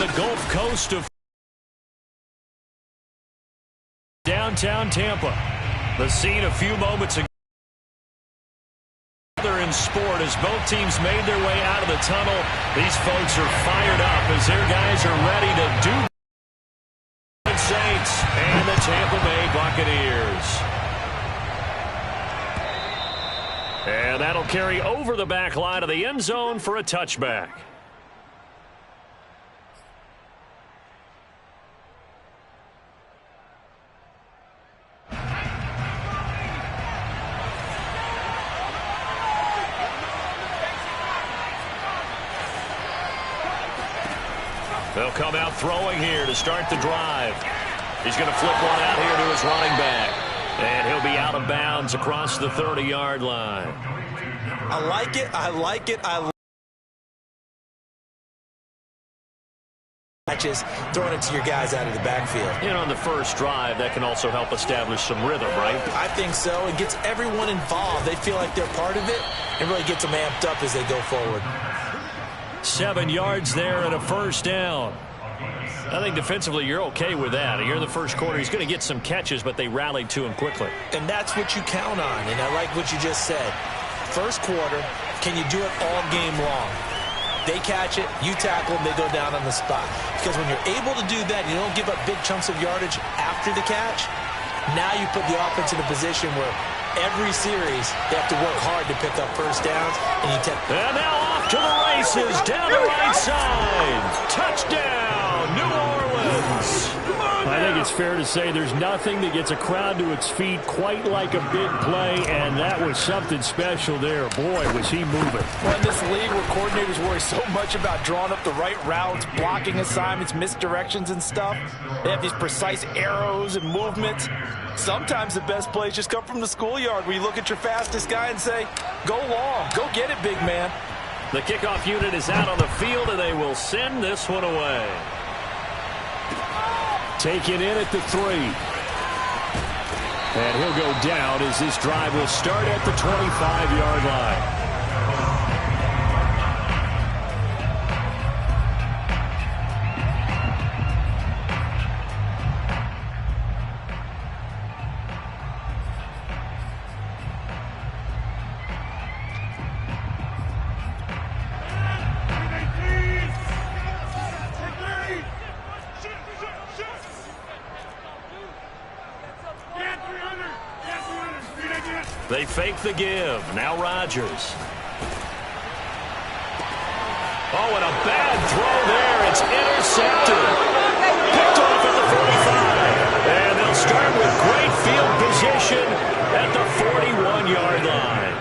the Gulf Coast of downtown Tampa. The scene a few moments ago in sport as both teams made their way out of the tunnel. These folks are fired up as their guys are ready to do the Saints and the Tampa Bay Buccaneers. And that'll carry over the back line of the end zone for a touchback. They'll come out throwing here to start the drive. He's going to flip one out here to his running back. And he'll be out of bounds across the 30-yard line. I like it. I like it. I like matches, throwing it to your guys out of the backfield. And on the first drive, that can also help establish some rhythm, right? I think so. It gets everyone involved. They feel like they're part of it and really gets them amped up as they go forward. 7 yards there and a first down. I think defensively you're okay with that. Here in the first quarter, he's going to get some catches, but they rallied to him quickly. And that's what you count on, and I like what you just said. First quarter, can you do it all game long? They catch it, you tackle them, they go down on the spot. Because when you're able to do that, you don't give up big chunks of yardage after the catch, now you put the offense in a position where every series they have to work hard to pick up first downs. And now off to the races, down the right side. Touchdown, New Orleans. I think it's fair to say there's nothing that gets a crowd to its feet quite like a big play, and that was something special there. Boy, was he moving. Well, in this league where coordinators worry so much about drawing up the right routes, blocking assignments, misdirections and stuff, they have these precise arrows and movements. Sometimes the best plays just come from the schoolyard where you look at your fastest guy and say, go long, go get it, big man. The kickoff unit is out on the field, and they will send this one away. Taken in at the 3. And he'll go down as this drive will start at the 25-yard line. They fake the give. Now Rodgers. Oh, and a bad throw there. It's intercepted. Picked off at the 45. And they'll start with great field position at the 41-yard line.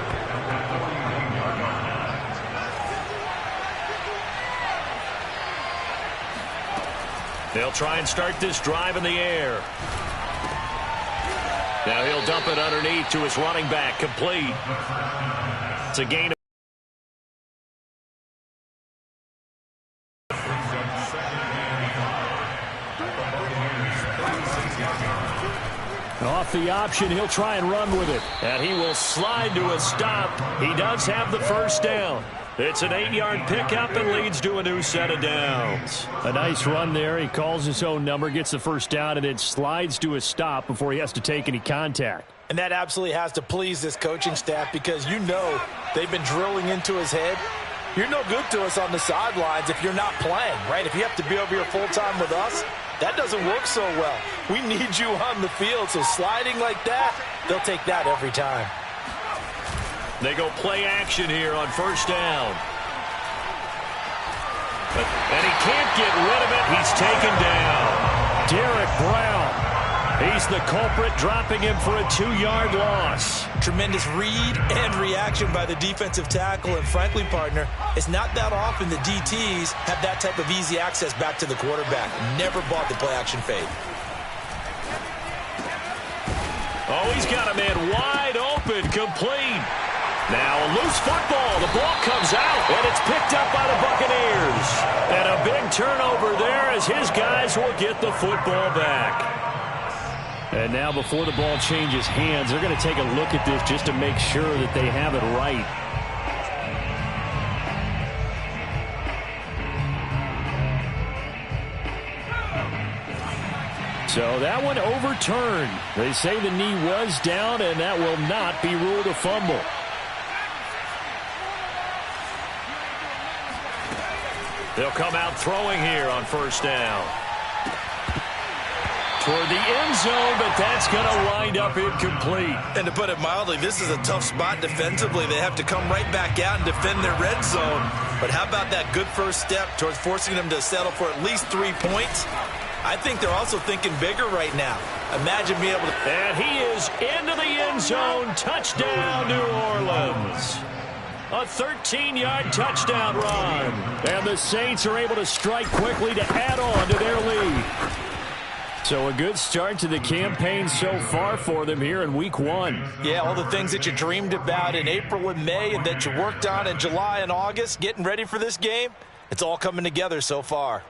They'll try and start this drive in the air. Now he'll dump it underneath to his running back, complete. It's a gain. Off the option, he'll try and run with it. And he will slide to a stop. He does have the first down. It's an 8-yard pickup and leads to a new set of downs. A nice run there. He calls his own number, gets the first down, and then slides to a stop before he has to take any contact. And that absolutely has to please this coaching staff because you know they've been drilling into his head. You're no good to us on the sidelines if you're not playing, right? If you have to be over here full-time with us, that doesn't work so well. We need you on the field, so sliding like that, they'll take that every time. They go play action here on first down. And he can't get rid of it. He's taken down. Derek Brown. He's the culprit, dropping him for a 2-yard loss. Tremendous read and reaction by the defensive tackle. And frankly, partner, it's not that often the DTs have that type of easy access back to the quarterback. Never bought the play action fade. Oh, he's got a man wide open, complete. Now a loose football. The ball comes out, and it's picked up by the Buccaneers. And a big turnover there as his guys will get the football back. And now before the ball changes hands, they're going to take a look at this just to make sure that they have it right. So that one overturned. They say the knee was down, and that will not be ruled a fumble. They'll come out throwing here on first down. Toward the end zone, but that's going to wind up incomplete. And to put it mildly, this is a tough spot defensively. They have to come right back out and defend their red zone. But how about that good first step towards forcing them to settle for at least 3 points? I think they're also thinking bigger right now. Imagine being able to... And he is into the end zone. Touchdown, New Orleans. A 13-yard touchdown run. And the Saints are able to strike quickly to add on to their lead. So a good start to the campaign so far for them here in Week 1. Yeah, all the things that you dreamed about in April and May and that you worked on in July and August, getting ready for this game, it's all coming together so far.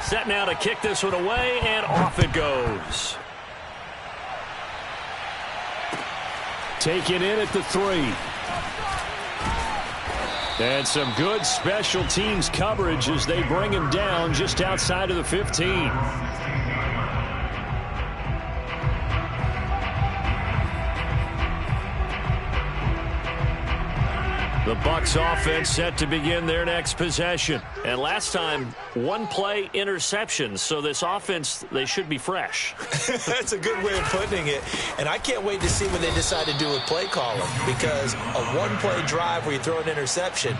Set now to kick this one away, and off it goes. Taken in at the 3. And some good special teams coverage as they bring him down just outside of the 15. The Bucs offense set to begin their next possession. And last time, one play interception. So this offense, they should be fresh. That's a good way of putting it. And I can't wait to see what they decide to do with play calling. Because a one-play drive where you throw an interception,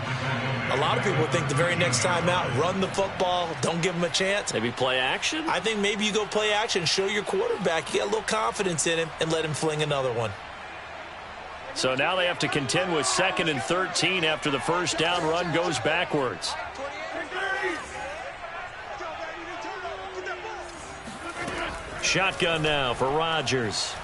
a lot of people think the very next time out, run the football, don't give them a chance. Maybe play action? I think maybe you go play action, show your quarterback, you get a little confidence in him, and let him fling another one. So now they have to contend with 2nd and 13 after the first down run goes backwards. Shotgun now for Rodgers.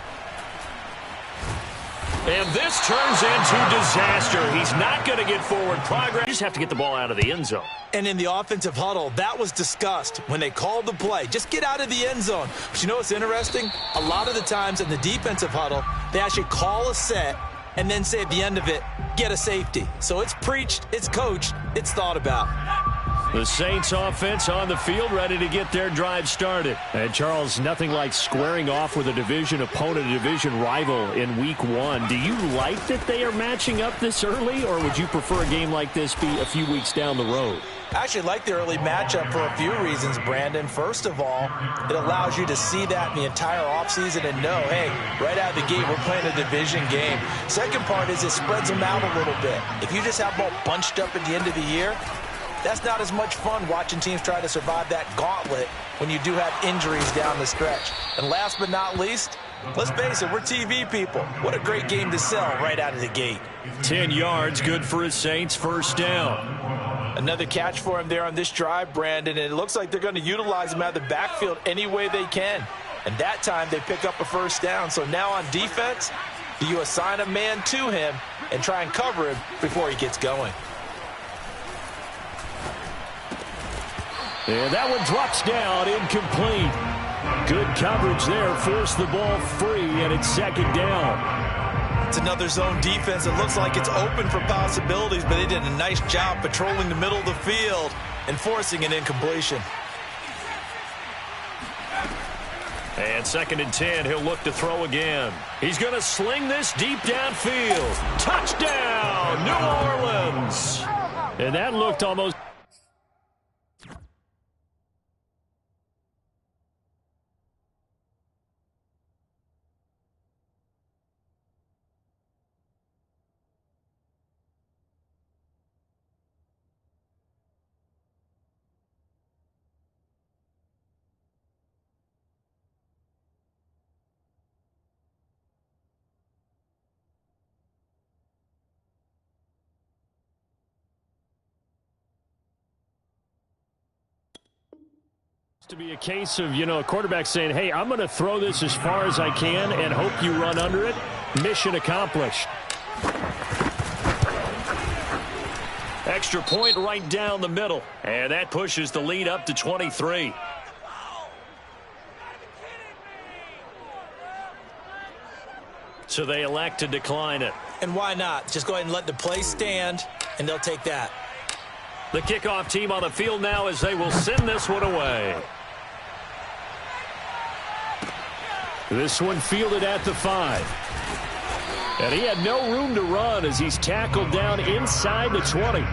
And this turns into disaster. He's not going to get forward progress. You just have to get the ball out of the end zone. And in the offensive huddle, that was discussed when they called the play. Just get out of the end zone. But you know what's interesting? A lot of the times in the defensive huddle, they actually call a set and then say at the end of it, get a safety. So it's preached, it's coached, it's thought about. The Saints offense on the field ready to get their drive started. And Charles, nothing like squaring off with a division opponent, a division rival in Week 1. Do you like that they are matching up this early, or would you prefer a game like this be a few weeks down the road? I actually like the early matchup for a few reasons, Brandon. First of all, it allows you to see that in the entire offseason and know, hey, right out of the gate, we're playing a division game. Second part is it spreads them out a little bit. If you just have them all bunched up at the end of the year, that's not as much fun watching teams try to survive that gauntlet when you do have injuries down the stretch. And last but not least, let's face it, we're TV people. What a great game to sell right out of the gate. 10 yards, good for his Saints, first down. Another catch for him there on this drive, Brandon, and it looks like they're going to utilize him out of the backfield any way they can. And that time they pick up a first down. So now on defense, do you assign a man to him and try and cover him before he gets going? And that one drops down, incomplete. Good coverage there, forced the ball free, and it's second down. It's another zone defense. It looks like it's open for possibilities, but they did a nice job patrolling the middle of the field and forcing an incompletion. And 2nd and 10, he'll look to throw again. He's going to sling this deep downfield. Touchdown, New Orleans. And that looked almost... to be a case of, you know, a quarterback saying, hey, I'm going to throw this as far as I can and hope you run under it. Mission accomplished. Extra point right down the middle. And that pushes the lead up to 23. so they elect to decline it. And why not? Just go ahead and let the play stand, and they'll take that. The kickoff team on the field now as they will send this one away. This one fielded at the 5. And he had no room to run as he's tackled down inside the 20.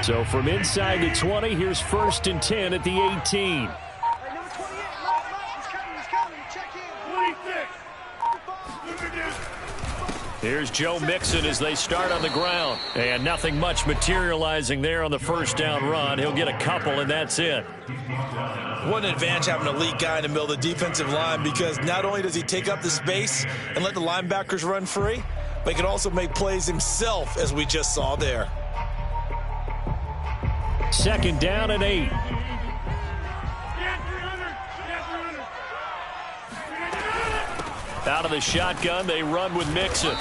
So from inside the 20, here's 1st and 10 at the 18. Here's Joe Mixon as they start on the ground. And nothing much materializing there on the first down run. He'll get a couple, and that's it. What an advantage having an elite guy in the middle of the defensive line, because not only does he take up the space and let the linebackers run free, but he can also make plays himself, as we just saw there. 2nd down and 8. Out of the shotgun, they run with Mixon.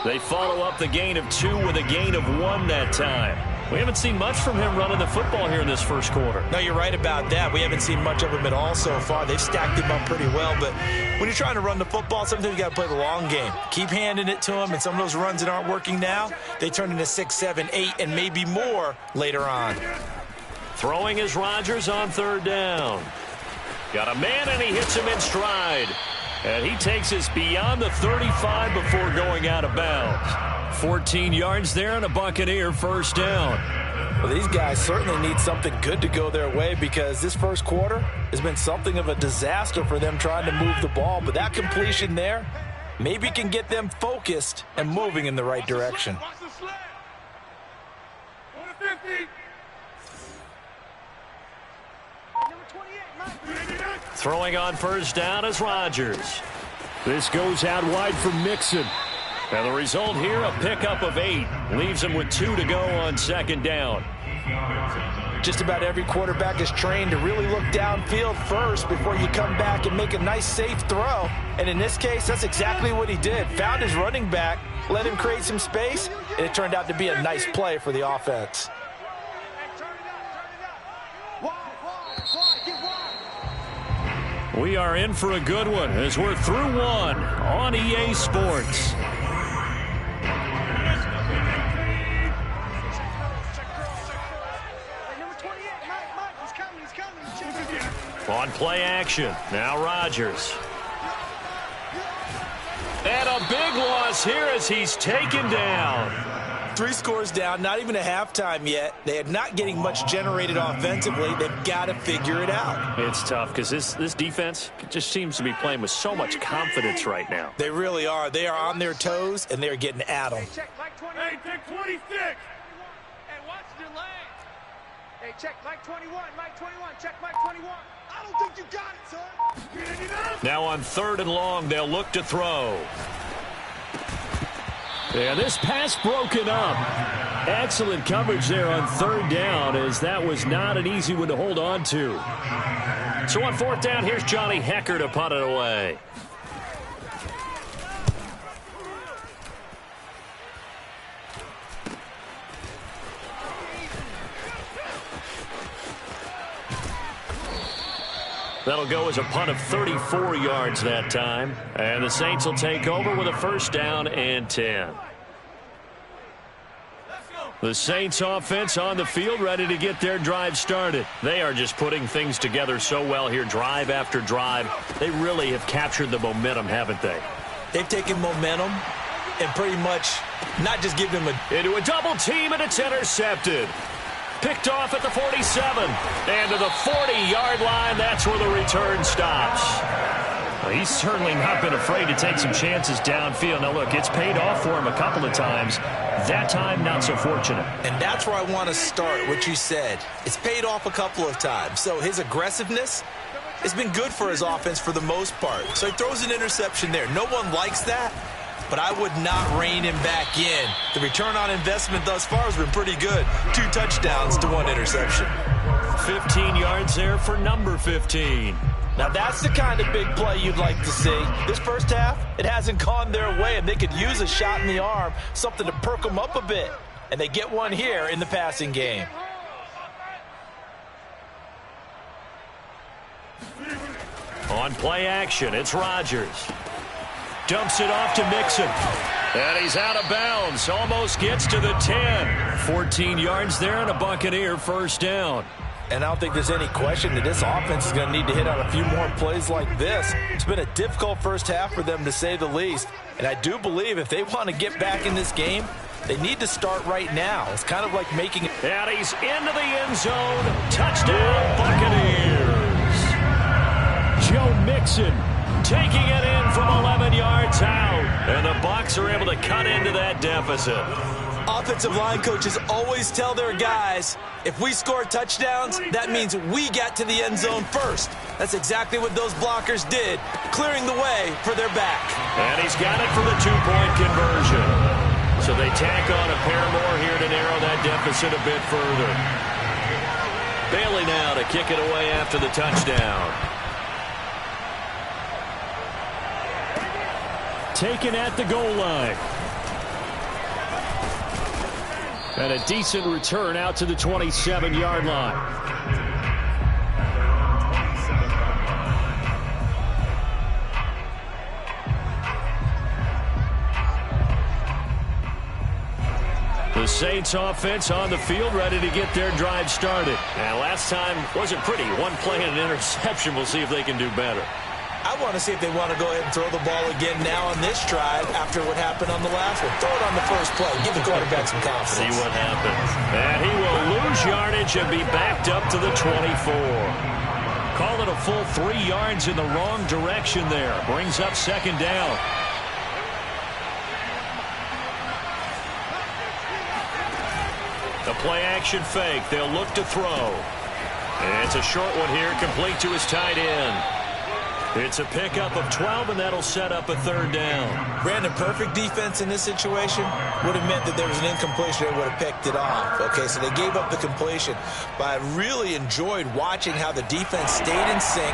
They follow up the gain of 2 with a gain of 1 that time. We haven't seen much from him running the football here in this first quarter. No, you're right about that. We haven't seen much of him at all so far. They've stacked him up pretty well, but when you're trying to run the football, sometimes you got to play the long game. Keep handing it to him, and some of those runs that aren't working now, they turn into 6, 7, 8, and maybe more later on. Throwing is Rodgers on 3rd down. Got a man, and he hits him in stride. And he takes us beyond the 35 before going out of bounds. 14 yards there and a Buccaneer 1st down. Well, these guys certainly need something good to go their way, because this first quarter has been something of a disaster for them trying to move the ball. But that completion there maybe can get them focused and moving in the right direction. Throwing on 1st down is Rodgers. This goes out wide for Mixon. And the result here, a pickup of 8. Leaves him with 2 to go on 2nd down. Just about every quarterback is trained to really look downfield first before you come back and make a nice, safe throw. And in this case, that's exactly what he did. Found his running back, let him create some space, and it turned out to be a nice play for the offense. We are in for a good one as we're through 1 on EA Sports. On play action, now Rodgers. And a big loss here as he's taken down. 3 scores down, not even a halftime yet. They are not getting much generated offensively. They've got to figure it out. It's tough because this defense just seems to be playing with so much confidence right now. They really are. They are on their toes, and they're getting at them. Hey, check Mike 20. Hey, check 26. Hey, watch the lane. Hey, check Mike 21. Mike 21. Check Mike 21. I don't think you got it, son. Now on 3rd and long, they'll look to throw. Yeah, this pass broken up. Excellent coverage there on 3rd down, as that was not an easy one to hold on to. So on 4th down, here's Johnny Hecker to punt it away. That'll go as a punt of 34 yards that time. And the Saints will take over with a 1st down and 10. The Saints offense on the field, ready to get their drive started. They are just putting things together so well here, drive after drive. They really have captured the momentum, haven't they? They've taken momentum and pretty much not just given them into a double team, and it's intercepted. Picked off at the 47. And to the 40-yard line, that's where the return stops. Well, he's certainly not been afraid to take some chances downfield. Now, look, it's paid off for him a couple of times. That time, not so fortunate. And that's where I want to start, what you said. It's paid off a couple of times. So his aggressiveness has been good for his offense for the most part. So he throws an interception there. No one likes that. but I would not rein him back in. The return on investment thus far has been pretty good. 2 touchdowns to 1 interception. 15 yards there for number 15. Now that's the kind of big play you'd like to see. This first half, it hasn't gone their way, and they could use a shot in the arm, something to perk them up a bit. And they get one here in the passing game. On play action, it's Rodgers. Dumps it off to Mixon. And he's out of bounds. Almost gets to the 10. 14 yards there and a Buccaneer first down. And I don't think there's any question that this offense is going to need to hit on a few more plays like this. It's been a difficult first half for them, to say the least. And I do believe if they want to get back in this game, they need to start right now. It's kind of like making it. And he's into the end zone. Touchdown, Buccaneers. Joe Mixon taking it in from 11 yards out. And the Bucs are able to cut into that deficit. Offensive line coaches always tell their guys, if we score touchdowns, that means we got to the end zone first. That's exactly what those blockers did, clearing the way for their back. And he's got it for the 2-point conversion. So they tack on a pair more here to narrow that deficit a bit further. Bailey now to kick it away after the touchdown. Taken at the goal line. And a decent return out to the 27-yard line. The Saints offense on the field, ready to get their drive started. And last time wasn't pretty. 1 play and an interception. We'll see if they can do better. I want to see if they want to go ahead and throw the ball again now on this drive after what happened on the last one. Throw it on the first play. Give the quarterback some confidence. See what happens. And he will lose yardage and be backed up to the 24. Call it a full 3 yards in the wrong direction there. Brings up second down. The play action fake. They'll look to throw. And it's a short one here, complete to his tight end. It's a pickup of 12, and that'll set up a third down. Brandon, perfect defense in this situation would have meant that there was an incompletion. They would have picked it off. Okay, so they gave up the completion. But I really enjoyed watching how the defense stayed in sync,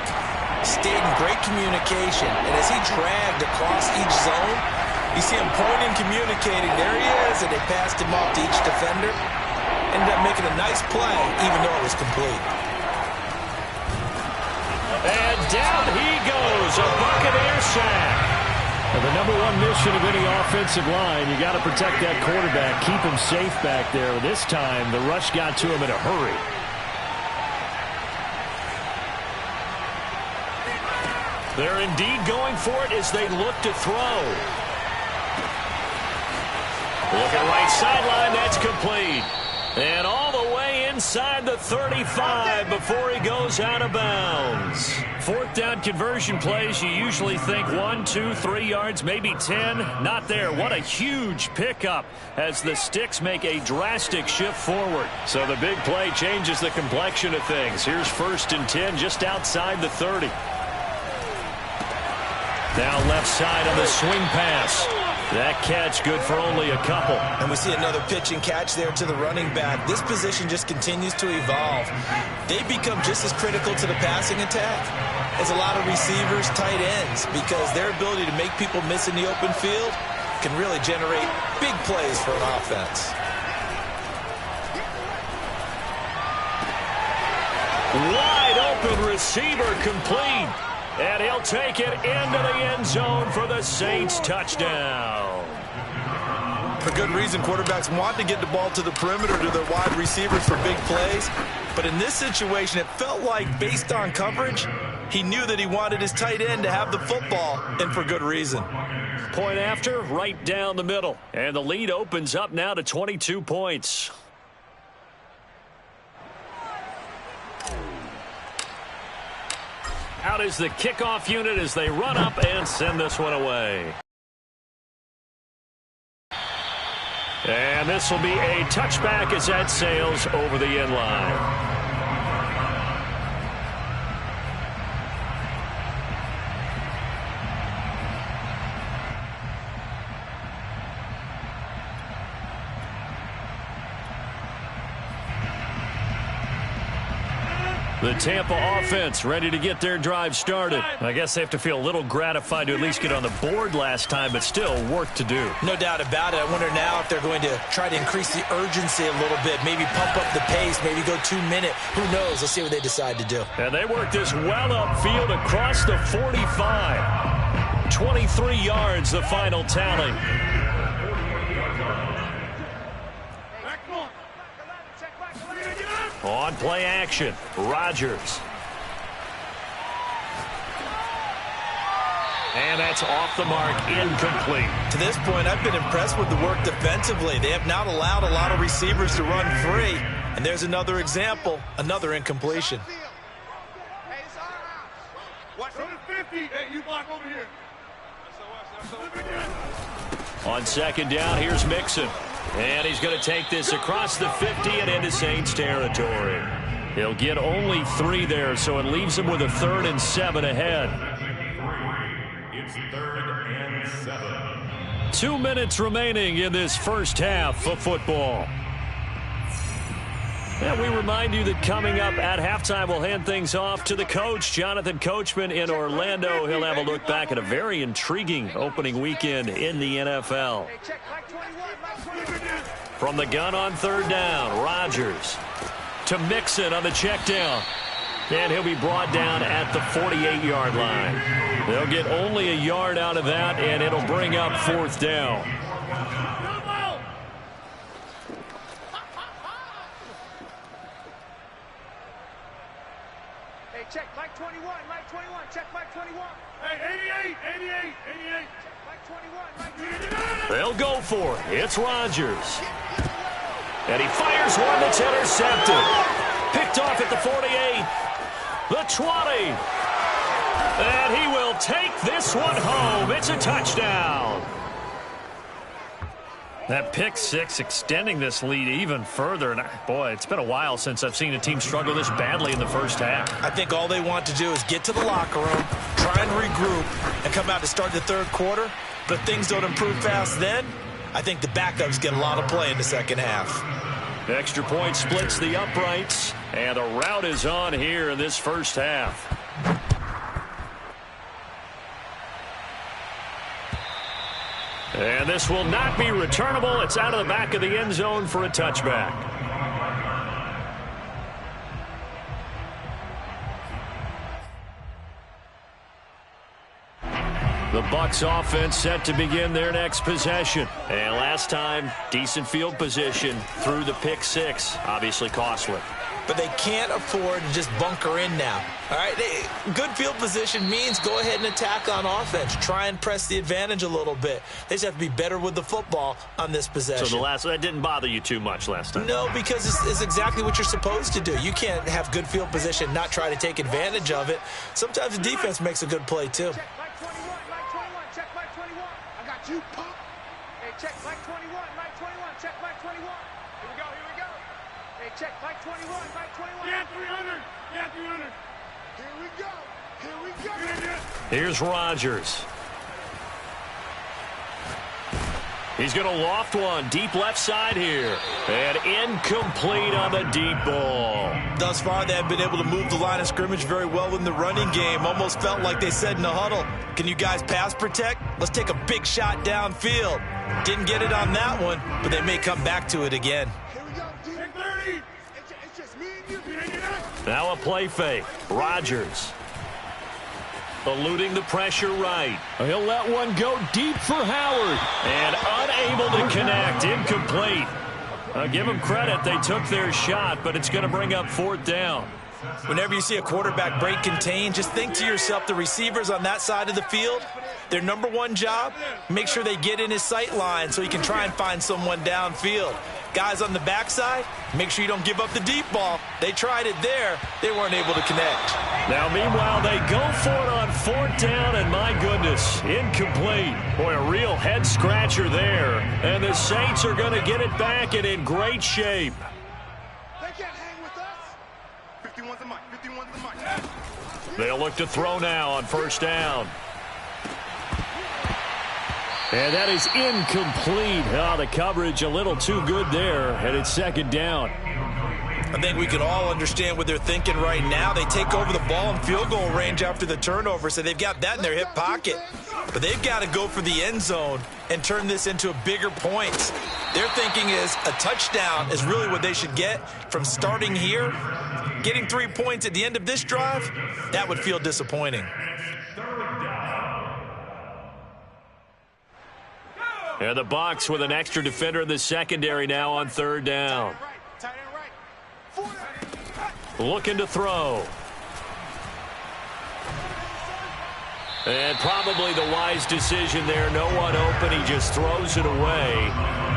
stayed in great communication. And as he dragged across each zone, you see him pointing, communicating. There he is, and they passed him off to each defender. Ended up making a nice play, even though it was complete. And down he goes, a Buccaneer sack. And the number one mission of any offensive line, you got to protect that quarterback, keep him safe back there. This time, the rush got to him in a hurry. They're indeed going for it as they look to throw. Looking right sideline, that's complete. And all the way inside the 35 before he goes out of bounds. Fourth down conversion plays, you usually think 1, 2, 3 yards, maybe 10. Not there. What a huge pickup as the sticks make a drastic shift forward. So the big play changes the complexion of things. Here's 1st and 10 just outside the 30. Down left side on the swing pass. That catch good for only a couple. And we see another pitch and catch there to the running back. This position just continues to evolve. They become just as critical to the passing attack as a lot of receivers, tight ends, because their ability to make people miss in the open field can really generate big plays for an offense. Wide open receiver complete. And he'll take it into the end zone for the Saints touchdown. For good reason, quarterbacks want to get the ball to the perimeter to their wide receivers for big plays. But in this situation, it felt like, based on coverage, he knew that he wanted his tight end to have the football, and for good reason. Point after, right down the middle. And the lead opens up now to 22 points. Out is the kickoff unit as they run up and send this one away. And this will be a touchback as that sails over the end line. The Tampa offense ready to get their drive started. I guess they have to feel a little gratified to at least get on the board last time, but still work to do. No doubt about it. I wonder now if they're going to try to increase the urgency a little bit, maybe pump up the pace, maybe go 2 minute. Who knows? Let's see what they decide to do. And they work this well upfield across the 45. 23 yards, the final tally. On play action, Rodgers. And that's off the mark, incomplete. To this point, I've been impressed with the work defensively. They have not allowed a lot of receivers to run free. And there's another example, another incompletion. Hey, it's our house. Watch from the 50. Hey, you block over here. On second down, here's Mixon. And he's going to take this across the 50 and into Saints territory. He'll get only 3 there, so it leaves him with a 3rd and 7 ahead. It's 3rd and 7. 2 minutes remaining in this first half of football. And we remind you that coming up at halftime, we'll hand things off to the coach, Jonathan Coachman in Orlando. He'll have a look back at a very intriguing opening weekend in the NFL. From the gun on 3rd down, Rodgers to Mixon on the check down. And he'll be brought down at the 48-yard line. They'll get only a yard out of that, and it'll bring up 4th down. Hey, check Mike 21, Mike 21, check Mike 21. Hey, 88, 88, 88. Check Mike 21, Mike 21. They'll go for it. It's Rodgers. And he fires one that's intercepted. Picked off at the 48. The 20. And he will take this one home. It's a touchdown. That pick six extending this lead even further. And boy, it's been a while since I've seen a team struggle this badly in the first half. I think all they want to do is get to the locker room, try and regroup, and come out to start the 3rd quarter. But if things don't improve fast then, I think the backups get a lot of play in the second half. Extra point splits the uprights, and a route is on here in this first half. And this will not be returnable. It's out of the back of the end zone for a touchback. The Bucs offense set to begin their next possession. And last time, decent field position through the pick six. Obviously costly. But they can't afford to just bunker in now. All right, good field position means go ahead and attack on offense. Try and press the advantage a little bit. They just have to be better with the football on this possession. So that didn't bother you too much last time? No, because it's exactly what you're supposed to do. You can't have good field position, not try to take advantage of it. Sometimes the defense makes a good play, too. Check Mike 21, Mike 21, check Mike 21. I got you, pop. Hey, check Mike 21, Mike 21, check Mike 21. Here we go, here we go. Hey, check Mike 21, Mike 21. Yeah, 300, yeah, 300. Here we go, here we go. Here's Rodgers. He's going to loft one deep left side here. And incomplete on the deep ball. Thus far, they have been able to move the line of scrimmage very well in the running game. Almost felt like they said in the huddle, can you guys pass protect? Let's take a big shot downfield. Didn't get it on that one, but they may come back to it again. Here we go, dude. 30. It's just me and you. Now a play fake. Rodgers. Eluding the pressure right. He'll let one go deep for Howard. And unable to connect. Incomplete. I'll give them credit. They took their shot, but it's going to bring up 4th down. Whenever you see a quarterback break contain, just think to yourself, the receivers on that side of the field, their number one job, make sure they get in his sight line so he can try and find someone downfield. Guys on the backside, make sure you don't give up the deep ball. They tried it there. They weren't able to connect. Now, meanwhile, they go for it on 4th down, and my goodness, incomplete. Boy, a real head-scratcher there. And the Saints are going to get it back and in great shape. They can't hang with us. 51's the mic, 51's the mic. They'll look to throw now on 1st down. And that is incomplete. Oh, the coverage a little too good there, and it's 2nd down. I think we can all understand what they're thinking right now. They take over the ball in field goal range after the turnover, so they've got that in their hip pocket. But they've got to go for the end zone and turn this into bigger points. Their thinking is a touchdown is really what they should get from starting here. Getting 3 points at the end of this drive, that would feel disappointing. And the Bucs with an extra defender in the secondary now on third down. Looking to throw. And probably the wise decision there. No one open. He just throws it away.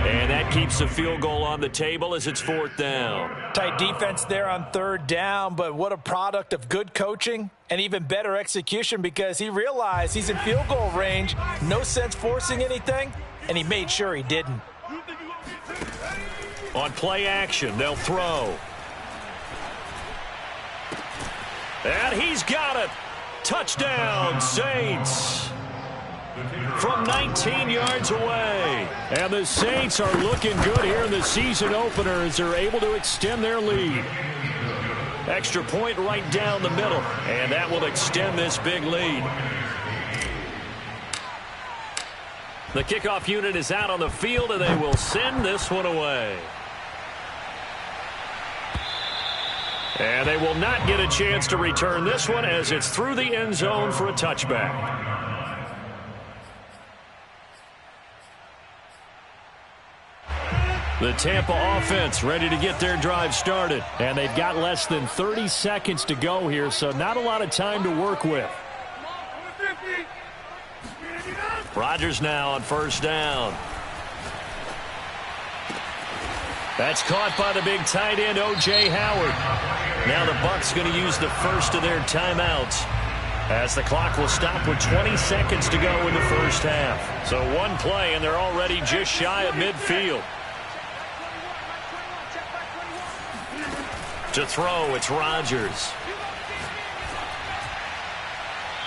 And that keeps the field goal on the table as it's fourth down. Tight defense there on third down, but what a product of good coaching and even better execution, because he realized he's in field goal range. No sense forcing anything, and he made sure he didn't. On play action, they'll throw. And he's got it. Touchdown, Saints. From 19 yards away. And the Saints are looking good here in the season opener as they're able to extend their lead. Extra point right down the middle. And that will extend this big lead. The kickoff unit is out on the field, and they will send this one away. And they will not get a chance to return this one as it's through the end zone for a touchback. The Tampa offense ready to get their drive started. And they've got less than 30 seconds to go here, so not a lot of time to work with. Rodgers now on first down. That's caught by the big tight end, O.J. Howard. Now the Bucs going to use the first of their timeouts as the clock will stop with 20 seconds to go in the first half. So one play, and they're already just shy of midfield. To throw, it's Rodgers.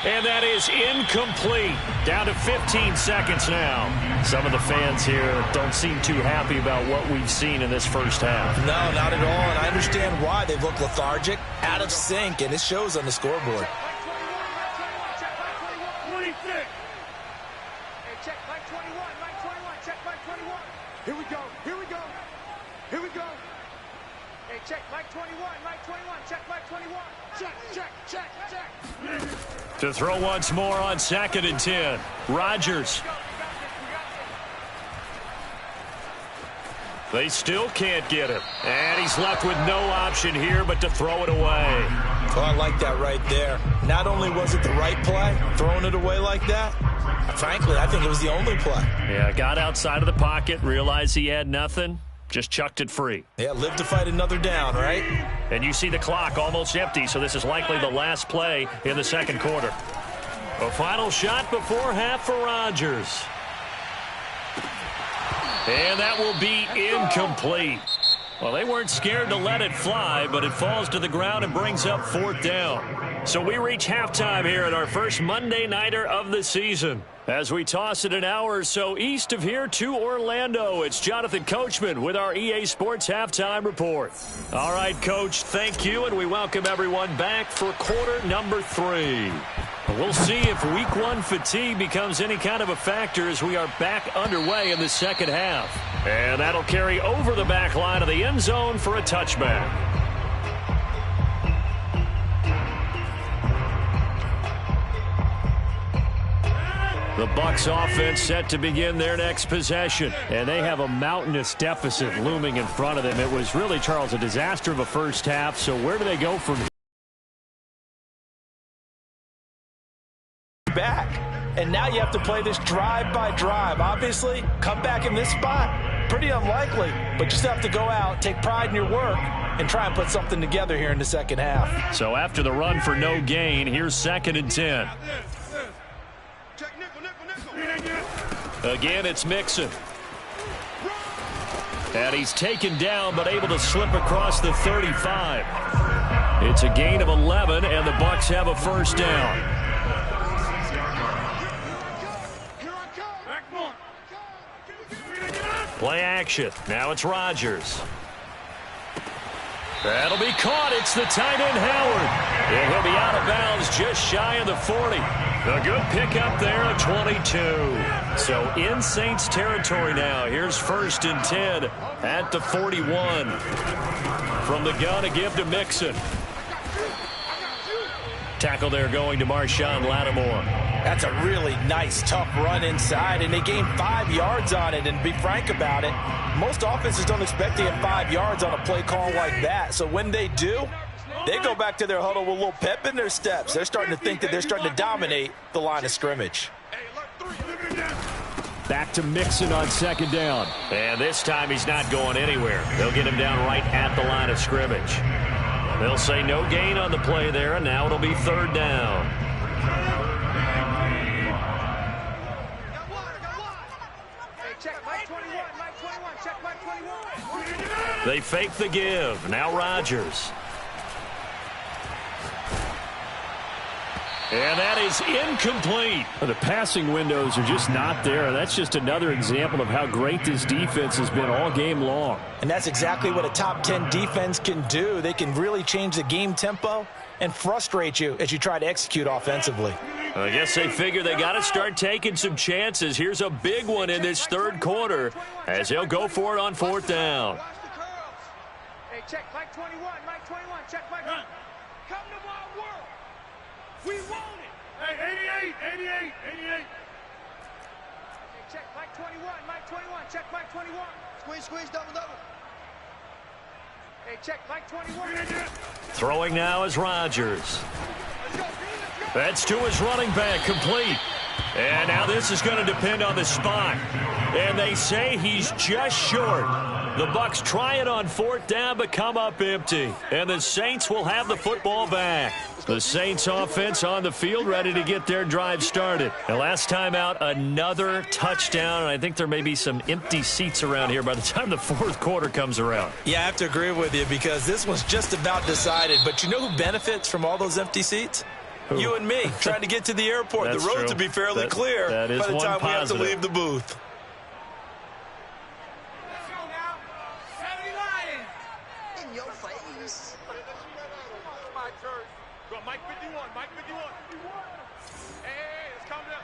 And that is incomplete. Down to 15 seconds now. Some of the fans here don't seem too happy about what we've seen in this first half. No, not at all, and I understand why. They look lethargic, out of sync, and it shows on the scoreboard. Here we go, here we go, here we go. Hey, check, Mike 21, check Mike 21. Check. To throw once more on 2nd and 10. Rodgers. They still can't get it. And he's left with no option here but to throw it away. Oh, I like that right there. Not only was it the right play, throwing it away like that, frankly, I think it was the only play. Yeah, got outside of the pocket, realized he had nothing, just chucked it free. Yeah, live to fight another down, right? And you see the clock almost empty, so this is likely the last play in the second quarter. A final shot before half for Rodgers. And that will be incomplete. Well, they weren't scared to let it fly, but it falls to the ground and brings up fourth down. So we reach halftime here at our first Monday Nighter of the season. As we toss it an hour or so east of here to Orlando, it's Jonathan Coachman with our EA Sports Halftime Report. All right, Coach, thank you, and we welcome everyone back for quarter number 3. We'll see if week 1 fatigue becomes any kind of a factor as we are back underway in the second half. And that'll carry over the back line of the end zone for a touchback. The Bucs offense set to begin their next possession, and they have a mountainous deficit looming in front of them. It was really, Charles, a disaster of a first half, so where do they go from here? Back, and now you have to play this drive by drive. Obviously, come back in this spot, pretty unlikely, but you still have to go out, take pride in your work, and try and put something together here in the second half. So after the run for no gain, here's 2nd and 10. Again, it's Mixon. And he's taken down, but able to slip across the 35. It's a gain of 11, and the Bucs have a first down. Play action. Now it's Rodgers. That'll be caught. It's the tight end, Howard. And he'll be out of bounds just shy of the 40. A good pickup there at 22. So in Saints territory now. Here's 1st and 10 at the 41. From the gun to give to Mixon. Tackle there going to Marshawn Lattimore. That's a really nice, tough run inside, and they gained 5 yards on it. And to be frank about it, most offenses don't expect to get 5 yards on a play call like that. So when they do, they go back to their huddle with a little pep in their steps. They're starting to think that they're starting to dominate the line of scrimmage. Back to Mixon on 2nd down. And this time he's not going anywhere. They'll get him down right at the line of scrimmage. They'll say no gain on the play there, and now it'll be 3rd down. They fake the give. Now Rodgers. And that is incomplete. The passing windows are just not there. That's just another example of how great this defense has been all game long. And that's exactly what a top 10 defense can do. They can really change the game tempo and frustrate you as you try to execute offensively. I guess they figure they got to start taking some chances. Here's a big one in this 3rd quarter as they'll go for it on 4th down. Hey, check Mike 21, Mike 21, check Mike. Come to my world. We want it. Hey, 88, 88, 88. Hey, check Mike 21, Mike 21, check Mike 21. Squeeze, double. Hey, check Mike 21. Throwing now is Rodgers. That's to his running back, complete. And now this is going to depend on the spot. And they say he's just short. The Bucs try it on 4th down, but come up empty. And the Saints will have the football back. The Saints offense on the field, ready to get their drive started. And last time out, another touchdown. And I think there may be some empty seats around here by the time the 4th quarter comes around. Yeah, I have to agree with you because this one's just about decided. But you know who benefits from all those empty seats? Who? You and me, trying to get to the airport. The roads true. will be fairly clear that is by the time one we have to positive. leave the booth. In your face. Mike 51, Mike 51. Hey, let's calm down.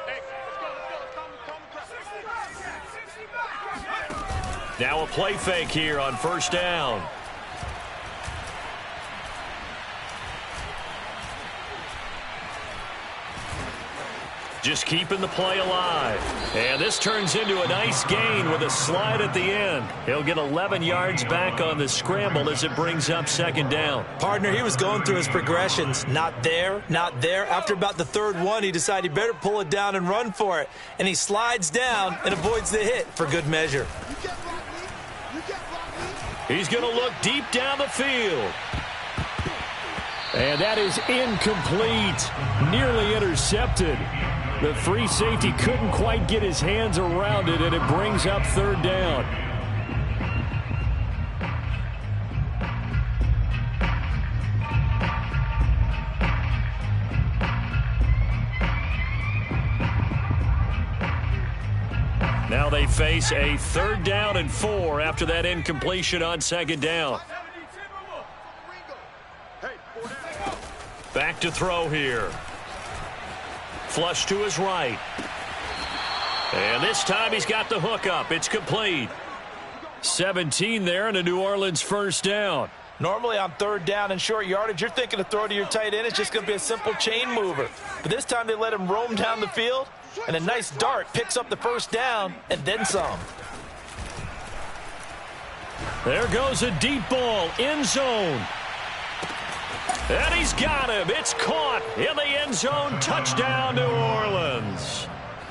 Hey, let's go. Now a play fake here on 1st down. Just keeping the play alive. And this turns into a nice gain with a slide at the end. He'll get 11 yards back on the scramble as it brings up 2nd down. Partner, he was going through his progressions. Not there, not there. After about the 3rd one, he decided he better pull it down and run for it. And he slides down and avoids the hit for good measure. He's going to look deep down the field. And that is incomplete. Nearly intercepted. The free safety couldn't quite get his hands around it, and it brings up 3rd down. Now they face a 3rd down and 4 after that incompletion on 2nd down. Back to throw here. Flush to his right. And this time he's got the hook up. It's complete. 17 there and a New Orleans 1st down. Normally on 3rd down and short yardage, you're thinking to throw to your tight end. It's just going to be a simple chain mover. But this time they let him roam down the field, and a nice dart picks up the 1st down and then some. There goes a deep ball, end zone. And he's got him. It's caught in the end zone. Touchdown, New Orleans.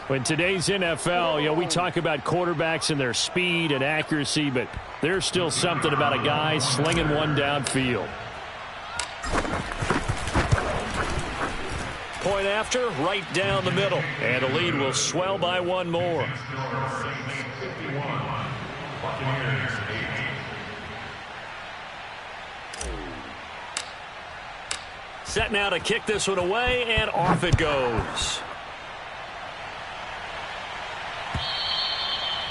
In today's NFL, we talk about quarterbacks and their speed and accuracy, but there's still something about a guy slinging one downfield. Point after, right down the middle. And the lead will swell by one more. Set now to kick this one away, and off it goes.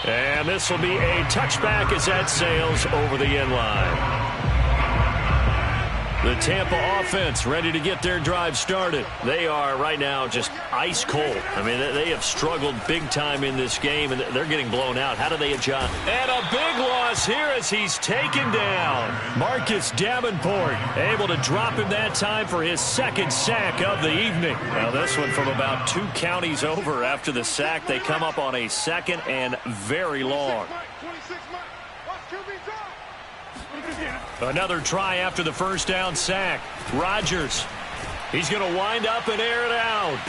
And this will be a touchback as that sails over the end line. The Tampa offense ready to get their drive started. They are right now just ice cold. I mean, they have struggled big time in this game, and they're getting blown out. How do they adjust? And a big loss here as he's taken down. Marcus Davenport able to drop him that time for his second sack of the evening. Now this one from about 2 counties over after the sack. They come up on a second and very long. Another try after the first down sack. Rodgers. He's going to wind up and air it out.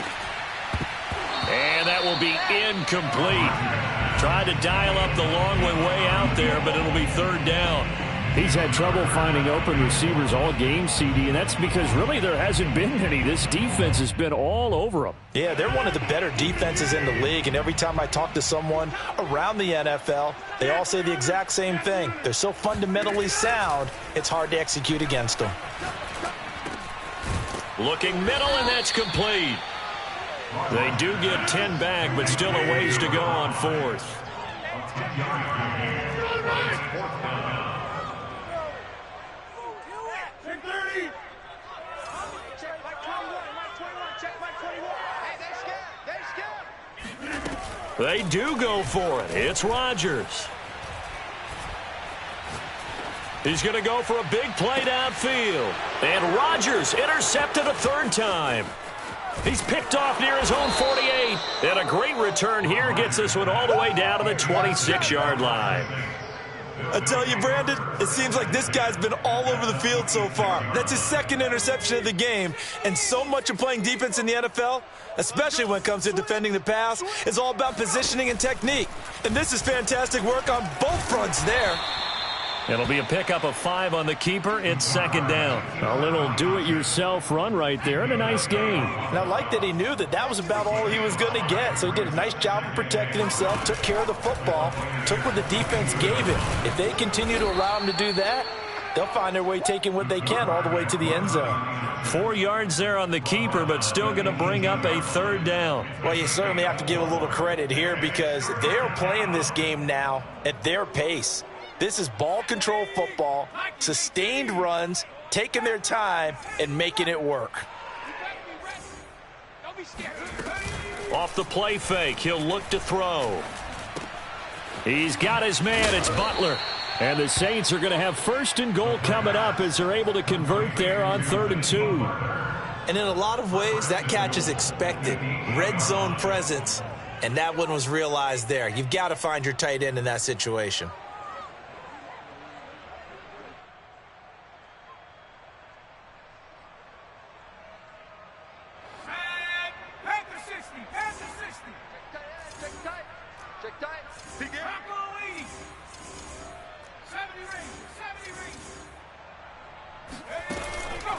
And that will be incomplete. Tried to dial up the long way out there, but it'll be third down. He's had trouble finding open receivers all game, CD, and that's because really there hasn't been any. This defense has been all over them. Yeah, they're one of the better defenses in the league, and every time I talk to someone around the NFL, they all say the exact same thing. They're so fundamentally sound, it's hard to execute against them. Looking middle, and that's complete. They do get 10 back, but still a ways to go on fourth. They do go for it. It's Rodgers. He's going to go for a big play downfield. And Rodgers intercepted a third time. He's picked off near his own 48. And a great return here gets this one all the way down to the 26-yard line. I tell you, Brandon, it seems like this guy's been all over the field so far. That's his second interception of the game. And so much of playing defense in the NFL, especially when it comes to defending the pass, is all about positioning and technique. And this is fantastic work on both fronts there. It'll be a pickup of 5 on the keeper. It's second down. A little do-it-yourself run right there and a nice gain. And I like that he knew that that was about all he was going to get. So he did a nice job of protecting himself, took care of the football, took what the defense gave him. If they continue to allow him to do that, they'll find their way taking what they can all the way to the end zone. 4 yards there on the keeper, but still going to bring up a third down. Well, you certainly have to give a little credit here because they're playing this game now at their pace. This is ball control football, sustained runs, taking their time, and making it work. Off the play fake, he'll look to throw. He's got his man, it's Butler. And the Saints are going to have first and goal coming up as they're able to convert there on 3rd and 2. And in a lot of ways, that catch is expected. Red zone presence, and that one was realized there. You've got to find your tight end in that situation.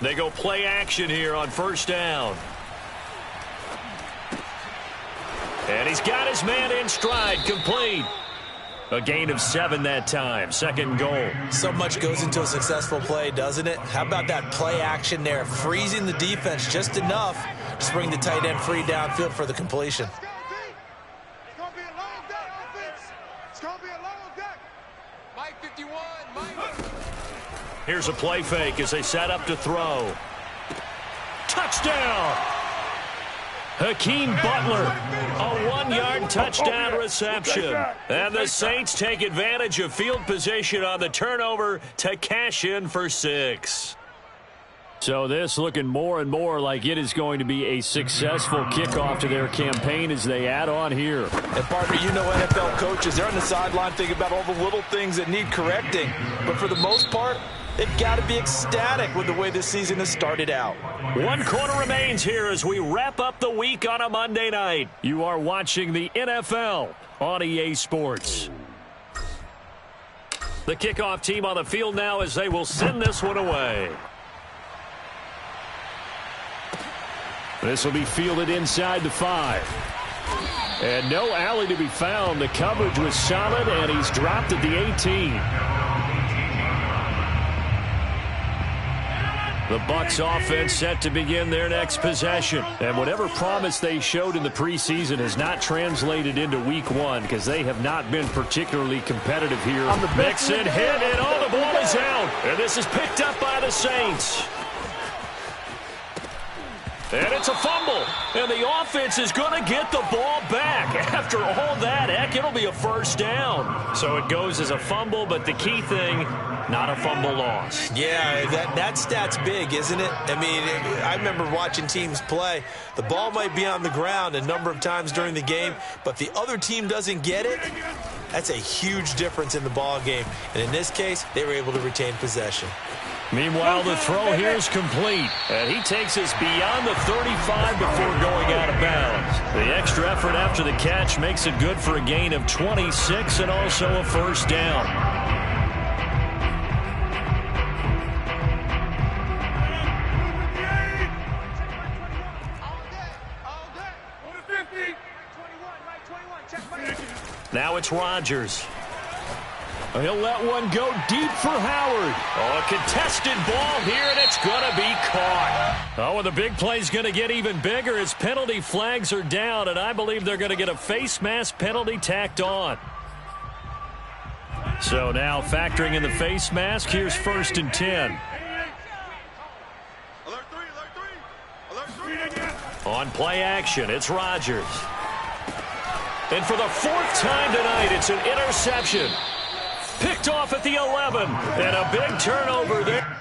They go play action here on first down. And he's got his man in stride, complete. A gain of 7 that time, 2nd and goal. So much goes into a successful play, doesn't it? How about that play action there, freezing the defense just enough to bring the tight end free downfield for the completion. It's going to be a long day, offense. It's going to be a long day. Mike 51, Mike. Here's a play fake as they set up to throw. Touchdown! Hakeem Butler, a 1-yard touchdown reception. And the Saints take advantage of field position on the turnover to cash in for 6. So this looking more and more like it is going to be a successful kickoff to their campaign as they add on here. And partner, you know NFL coaches, they're on the sideline thinking about all the little things that need correcting. But for the most part, they've got to be ecstatic with the way this season has started out. 1 quarter remains here as we wrap up the week on a Monday night. You are watching the NFL on EA Sports. The kickoff team on the field now as they will send this one away. This will be fielded inside the 5. And no alley to be found. The coverage was solid, and he's dropped at the 18. The Bucs offense set to begin their next possession. And whatever promise they showed in the preseason has not translated into week 1 because they have not been particularly competitive here. Mixon hit, and the ball is out. And this is picked up by the Saints. And it's a fumble. And the offense is going to get the ball back. After all that, heck, it'll be a first down. So it goes as a fumble, but the key thing, not a fumble loss. Yeah, that stat's big, isn't it? I mean, I remember watching teams play. The ball might be on the ground a number of times during the game, but the other team doesn't get it. That's a huge difference in the ball game. And in this case, they were able to retain possession. Meanwhile, the throw here is complete. And he takes us beyond the 35 before going out of bounds. The extra effort after the catch makes it good for a gain of 26 and also a first down. Now it's Rodgers. He'll let one go deep for Howard. Oh, a contested ball here, and it's going to be caught. Oh, and the big play's going to get even bigger as penalty flags are down, and I believe they're going to get a face mask penalty tacked on. So now factoring in the face mask, here's 1st and 10. On play action, it's Rodgers. And for the 4th time tonight, it's an interception. Picked off at the 11, and a big turnover there.